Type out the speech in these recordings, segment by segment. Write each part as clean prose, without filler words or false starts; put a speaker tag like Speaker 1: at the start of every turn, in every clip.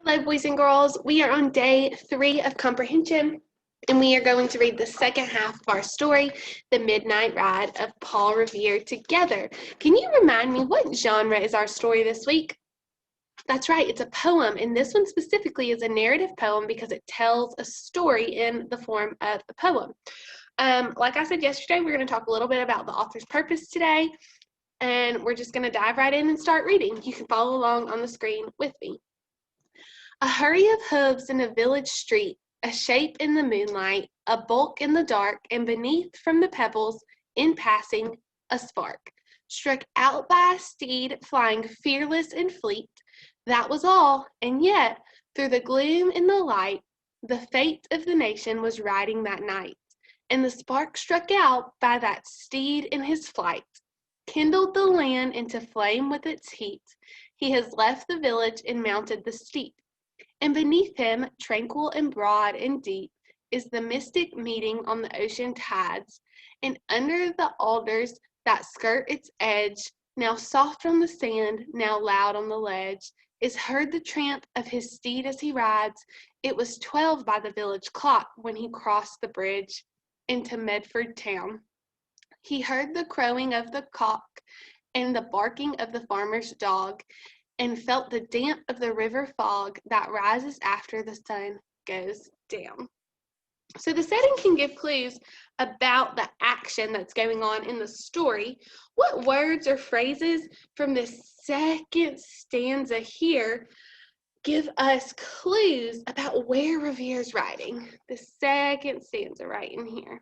Speaker 1: Hello, boys and girls. We are on day 3 of Comprehension, and we are going to read the second half of our story, The Midnight Ride of Paul Revere, together. Can you remind me what genre is our story this week? That's right, it's a poem, and this one specifically is a narrative poem because it tells a story in the form of a poem. Like I said yesterday, we're going to talk a little bit about the author's purpose today, and we're just going to dive right in and start reading. You can follow along on the screen with me. A hurry of hooves in a village street, a shape in the moonlight, a bulk in the dark, and beneath from the pebbles, in passing, a spark. Struck out by a steed flying fearless and fleet, that was all, and yet, through the gloom and the light, the fate of the nation was riding that night, and the spark struck out by that steed in his flight, kindled the land into flame with its heat. He has left the village and mounted the steep. And beneath him, tranquil and broad and deep, is the mystic meeting on the ocean tides, and under the alders that skirt its edge, now soft on the sand, now loud on the ledge, is heard the tramp of his steed as he rides. It was 12 by the village clock when he crossed the bridge into Medford town. He heard the crowing of the cock and the barking of the farmer's dog, and felt the damp of the river fog that rises after the sun goes down. So the setting can give clues about the action that's going on in the story. What words or phrases from the second stanza here give us clues about where Revere's writing? The second stanza right in here.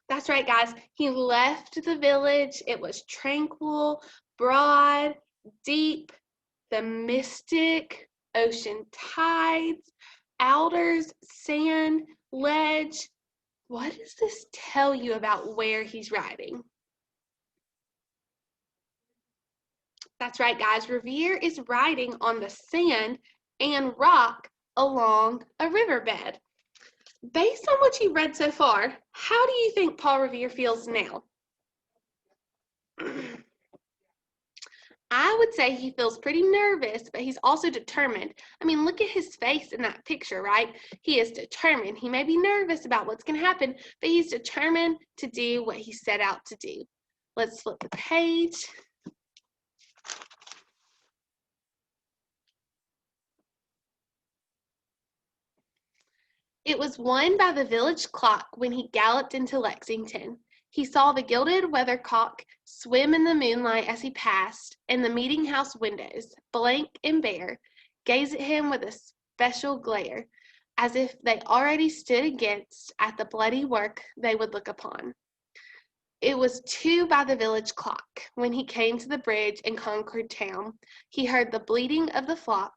Speaker 1: That's right, guys. He left the village. It was tranquil, broad, deep, the mystic, ocean tides, alders, sand, ledge. What does this tell you about where he's riding? That's right, guys. Revere is riding on the sand and rock along a riverbed. Based on what you've read so far, how do you think Paul Revere feels now? I would say he feels pretty nervous, but he's also determined. I mean, look at his face in that picture, right? He is determined. He may be nervous about what's going to happen, but he's determined to do what he set out to do. Let's flip the page. It was 1 by the village clock when he galloped into Lexington. He saw the gilded weathercock swim in the moonlight as he passed, and the meeting-house windows, blank and bare, gaze at him with a special glare, as if they already stood against at the bloody work they would look upon. It was 2 by the village clock when he came to the bridge in Concord town. He heard the bleating of the flock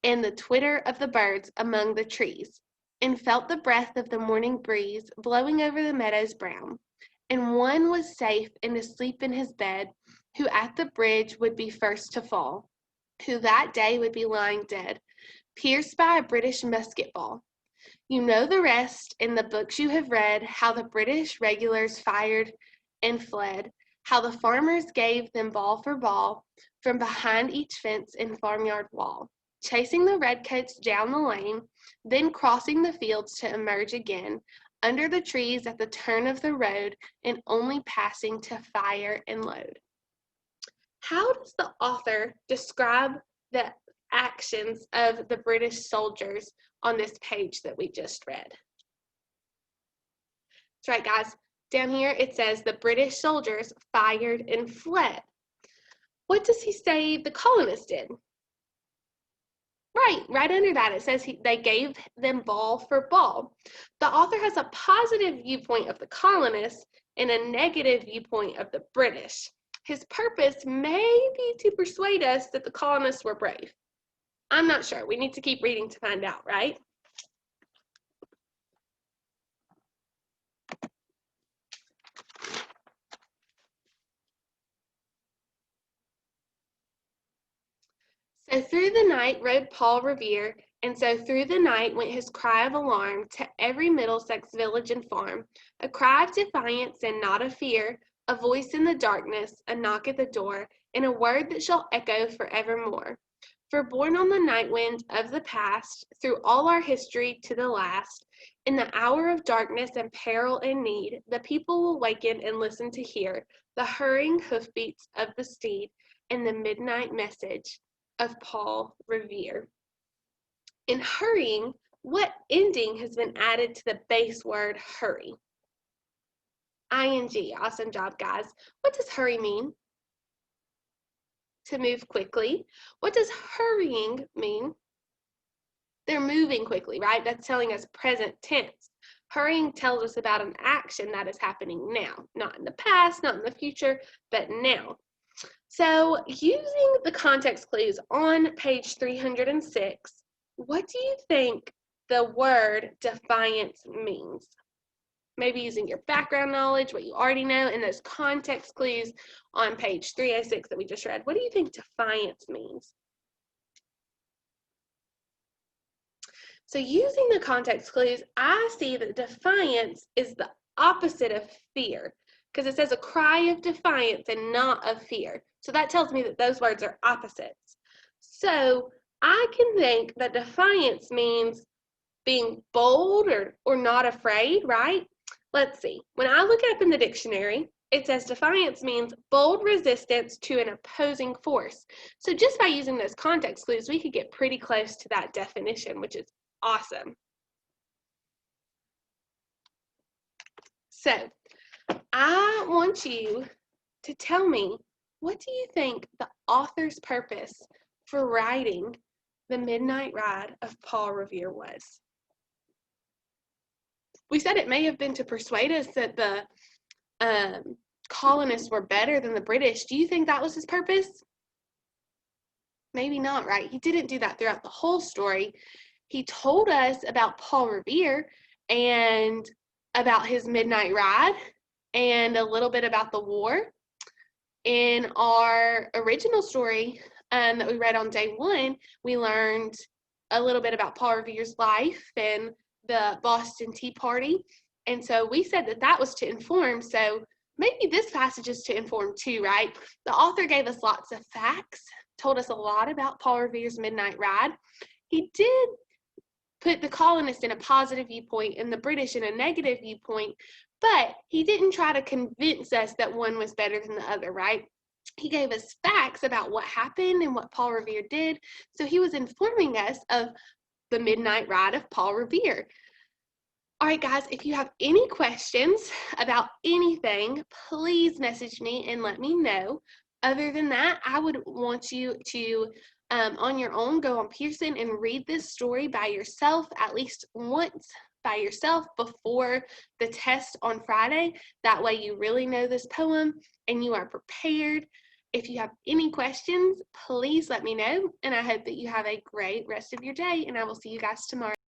Speaker 1: and the twitter of the birds among the trees, and felt the breath of the morning breeze blowing over the meadows brown. And one was safe and asleep in his bed, who at the bridge would be first to fall, who that day would be lying dead, pierced by a British musket ball. You know the rest in the books you have read, how the British regulars fired and fled, how the farmers gave them ball for ball from behind each fence and farmyard wall, chasing the redcoats down the lane, then crossing the fields to emerge again, under the trees at the turn of the road, and only passing to fire and load. How does the author describe the actions of the British soldiers on this page that we just read? That's right, guys. Down here it says the British soldiers fired and fled. What does he say the colonists did? Right under that, it says they gave them ball for ball. The author has a positive viewpoint of the colonists and a negative viewpoint of the British. His purpose may be to persuade us that the colonists were brave. I'm not sure. We need to keep reading to find out, right? So through the night rode Paul Revere, and so through the night went his cry of alarm to every Middlesex village and farm, a cry of defiance and not of fear, a voice in the darkness, a knock at the door, and a word that shall echo forevermore. For borne on the night wind of the past, through all our history to the last, in the hour of darkness and peril and need, the people will waken and listen to hear the hurrying hoofbeats of the steed and the midnight message of Paul Revere. In hurrying, what ending has been added to the base word hurry? ING. Awesome job, guys. What does hurry mean? To move quickly. What does hurrying mean? They're moving quickly, right? That's telling us present tense. Hurrying tells us about an action that is happening now, not in the past, not in the future, but now. So using the context clues on page 306, what do you think the word defiance means? Maybe using your background knowledge, what you already know, and those context clues on page 306 that we just read. What do you think defiance means? So using the context clues, I see that defiance is the opposite of fear because it says a cry of defiance and not of fear. So that tells me that those words are opposites. So I can think that defiance means being bold or not afraid, right? Let's see. When I look it up in the dictionary, it says defiance means bold resistance to an opposing force. So just by using those context clues, we could get pretty close to that definition, which is awesome. So I want you to tell me, what do you think the author's purpose for writing The Midnight Ride of Paul Revere was? We said it may have been to persuade us that the colonists were better than the British. Do you think that was his purpose? Maybe not, right? He didn't do that throughout the whole story. He told us about Paul Revere and about his midnight ride and a little bit about the war. In our original story that we read on day 1, we learned a little bit about Paul Revere's life and the Boston Tea Party. And so we said that that was to inform. So maybe this passage is to inform too, right? The author gave us lots of facts, told us a lot about Paul Revere's midnight ride. He did put the colonists in a positive viewpoint and the British in a negative viewpoint, but he didn't try to convince us that one was better than the other, right? He gave us facts about what happened and what Paul Revere did. So he was informing us of the midnight ride of Paul Revere. All right, guys, if you have any questions about anything, please message me and let me know. Other than that, I would want you to, on your own, go on Pearson and read this story by yourself at least once by yourself before the test on Friday. That way you really know this poem and you are prepared. If you have any questions, please let me know, and I hope that you have a great rest of your day, and I will see you guys tomorrow.